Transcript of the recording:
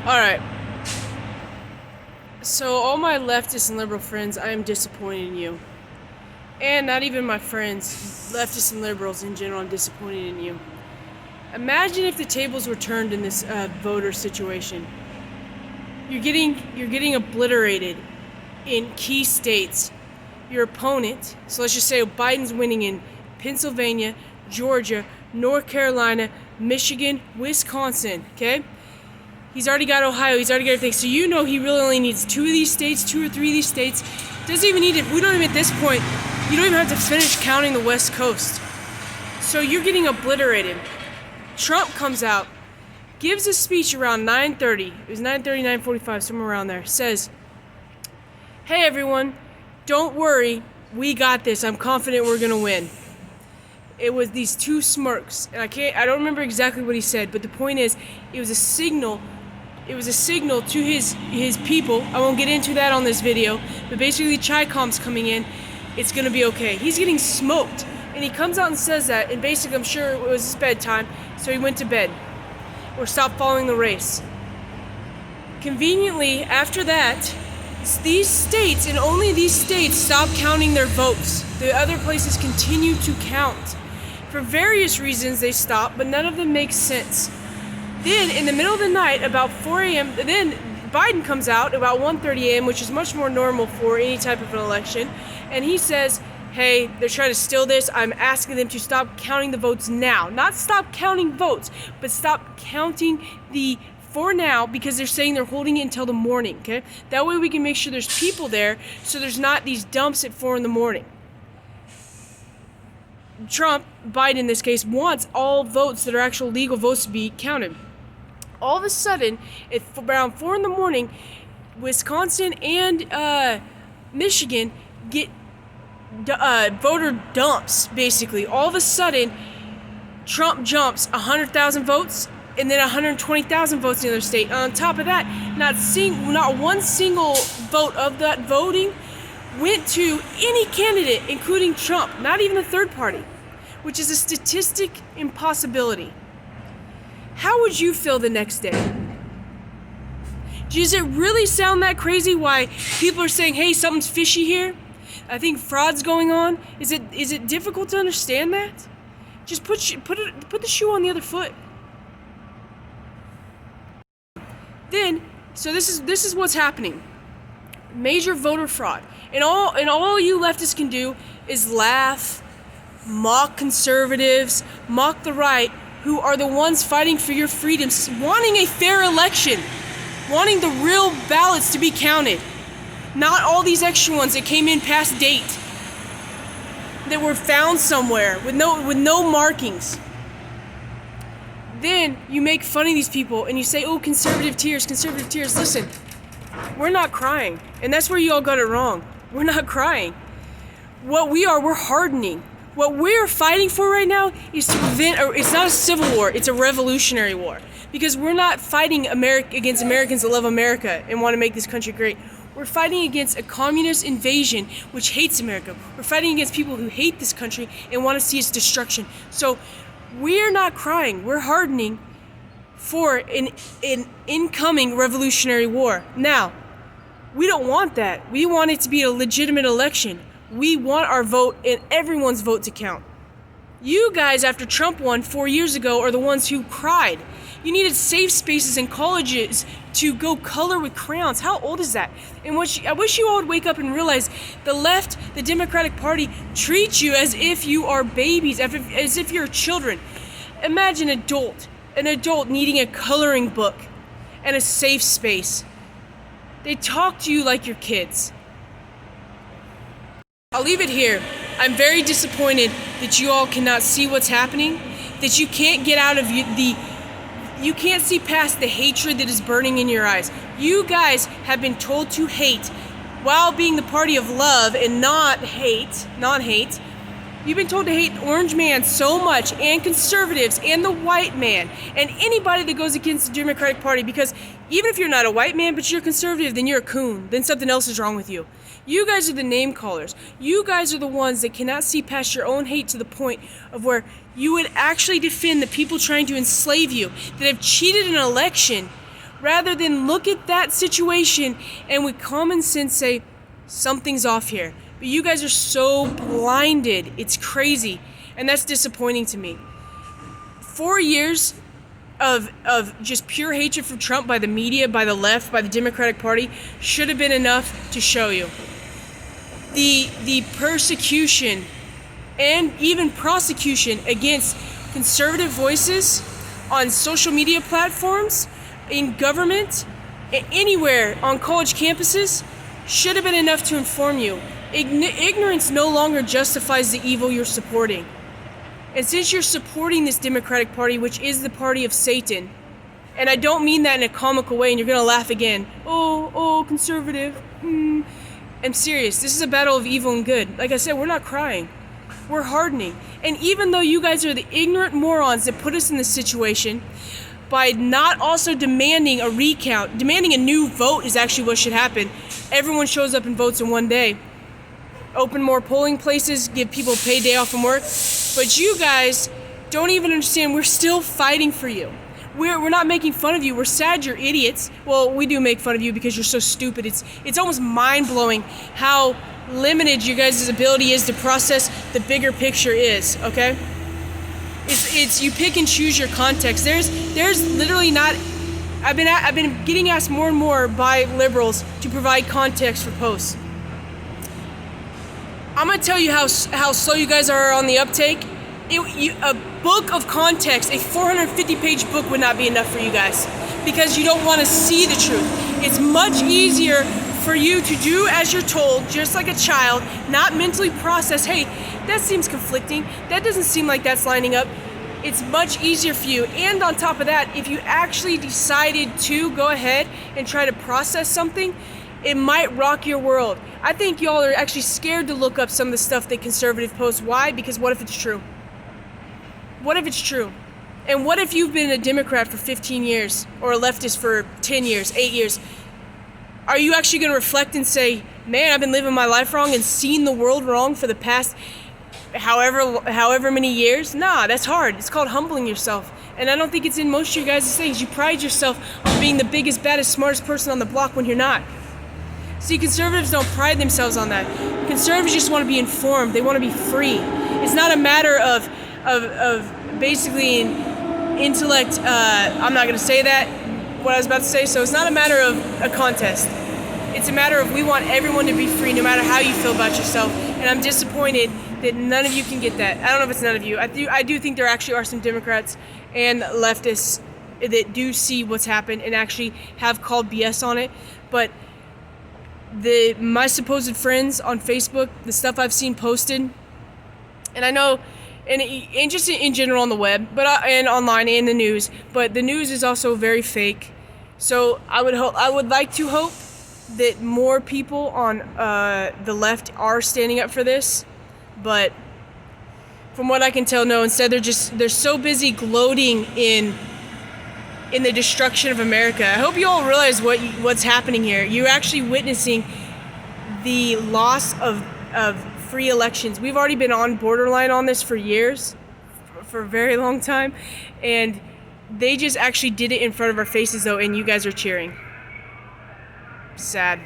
Alright. So, all my leftist and liberal friends, I am disappointed in you. And not even my friends, leftists and liberals in general, I'm disappointed in you. Imagine if the tables were turned in this voter situation. You're getting obliterated in key states. Your opponent, so let's just say Biden's winning in Pennsylvania, Georgia, North Carolina, Michigan, Wisconsin, okay? He's already got Ohio, he's already got everything. So you know he really only needs 2 of these states, 2 or 3 of these states. Doesn't even need it. We don't even, at this point, you don't even have to finish counting the West Coast. So you're getting obliterated. Trump comes out, gives a speech around 9:30. It was 9:30, 9:45, somewhere around there. Says, "Hey everyone, don't worry, we got this. I'm confident we're gonna win." It was these 2 smirks, and I don't remember exactly what he said, but the point is, it was a signal to his people. I won't get into that on this video, but basically Chi-Com's coming in. It's gonna be okay. He's getting smoked, and he comes out and says that, and basically I'm sure it was his bedtime, so he went to bed, or stopped following the race. Conveniently, after that, these states, and only these states, stopped counting their votes. The other places continue to count. For various reasons they stopped, but none of them make sense. Then, in the middle of the night, about 4 a.m., then Biden comes out about 1:30 a.m., which is much more normal for any type of an election, and he says, "Hey, they're trying to steal this. I'm asking them to stop counting the votes now." Not stop counting votes, but stop counting for now, because they're saying they're holding it until the morning, okay? That way we can make sure there's people there, so there's not these dumps at 4 in the morning. Trump, Biden in this case, wants all votes that are actual legal votes to be counted. All of a sudden, at around 4 in the morning, Wisconsin and Michigan get voter dumps, basically. All of a sudden, Trump jumps 100,000 votes, and then 120,000 votes in the other state. And on top of that, not one single vote of that voting went to any candidate, including Trump, not even a third party, which is a statistic impossibility. How would you feel the next day? Does it really sound that crazy why people are saying, "Hey, something's fishy here? I think fraud's going on"? Is it difficult to understand that? Just put the shoe on the other foot. Then, so this is what's happening. Major voter fraud. And all you leftists can do is laugh, mock conservatives, mock the right, who are the ones fighting for your freedoms, wanting a fair election, wanting the real ballots to be counted, not all these extra ones that came in past date, that were found somewhere with no markings. Then you make fun of these people and you say, "Oh, conservative tears, conservative tears." Listen, we're not crying, and that's where you all got it wrong. We're not crying. We're hardening. What we're fighting for right now is to prevent, it's not a civil war, it's a revolutionary war. Because we're not fighting against Americans that love America and want to make this country great. We're fighting against a communist invasion which hates America. We're fighting against people who hate this country and want to see its destruction. So we're not crying, we're hardening for an incoming revolutionary war. Now, we don't want that. We want it to be a legitimate election. We want our vote and everyone's vote to count. You guys, after Trump won 4 years ago, are the ones who cried. You needed safe spaces in colleges to go color with crayons. How old is that? And I wish you all would wake up and realize the left, the Democratic Party, treats you as if you are babies, as if you're children. Imagine an adult needing a coloring book and a safe space. They talk to you like you're kids. I'll leave it here. I'm very disappointed that you all cannot see what's happening, that you can't get out of you can't see past the hatred that is burning in your eyes. You guys have been told to hate while being the party of love and not hate. You've been told to hate Orange Man so much, and conservatives, and the white man, and anybody that goes against the Democratic Party, because even if you're not a white man, but you're a conservative, then you're a coon. Then something else is wrong with you. You guys are the name callers. You guys are the ones that cannot see past your own hate to the point of where you would actually defend the people trying to enslave you, that have cheated an election rather than look at that situation and with common sense say, something's off here. But you guys are so blinded. It's crazy. And that's disappointing to me. 4 years of just pure hatred for Trump by the media, by the left, by the Democratic Party should have been enough to show you. The persecution and even prosecution against conservative voices on social media platforms, in government, anywhere on college campuses should have been enough to inform you. Ignorance no longer justifies the evil you're supporting. And since you're supporting this Democratic Party, which is the party of Satan, and I don't mean that in a comical way, and you're gonna laugh again. Oh, conservative. I'm serious. This is a battle of evil and good. Like I said, we're not crying. We're hardening. And even though you guys are the ignorant morons that put us in this situation, by not also demanding a recount, demanding a new vote is actually what should happen. Everyone shows up and votes in one day. Open more polling places, give people a paid day off from work. But you guys don't even understand, we're still fighting for you. We're not making fun of you. We're sad you're idiots. Well, we do make fun of you because you're so stupid. It's almost mind-blowing how limited you guys' ability is to process the bigger picture is, okay? It's you pick and choose your context. There's literally not. I've been getting asked more and more by liberals to provide context for posts. I'm gonna tell you how slow you guys are on the uptake. A book of context, a 450-page book would not be enough for you guys because you don't want to see the truth. It's much easier for you to do as you're told, just like a child, not mentally process, hey, that seems conflicting, that doesn't seem like that's lining up. It's much easier for you. And on top of that, if you actually decided to go ahead and try to process something, it might rock your world. I think y'all are actually scared to look up some of the stuff that conservative post. Why? Because what if it's true? What if it's true? And what if you've been a Democrat for 15 years or a leftist for 10 years, 8 years? Are you actually going to reflect and say, man, I've been living my life wrong and seen the world wrong for the past however many years? Nah, that's hard. It's called humbling yourself. And I don't think it's in most of you guys' things. You pride yourself on being the biggest, baddest, smartest person on the block when you're not. See, conservatives don't pride themselves on that. Conservatives just want to be informed. They want to be free. It's not a matter of basically intellect. I'm not going to say that, what I was about to say. So it's not a matter of a contest. It's a matter of we want everyone to be free no matter how you feel about yourself. And I'm disappointed that none of you can get that. I don't know if it's none of you. I do think there actually are some Democrats and leftists that do see what's happened and actually have called BS on it. But my supposed friends on Facebook, the stuff I've seen posted, and I know, and just in general on the web, but and online and the news, but the news is also very fake. So I would like to hope that more people on the left are standing up for this, but from what I can tell, no. Instead, they're so busy gloating in the destruction of America. I hope you all realize what's happening here. You're actually witnessing the loss of free elections. We've already been on borderline on this for years, for a very long time, and they just actually did it in front of our faces, though, and you guys are cheering. Sad.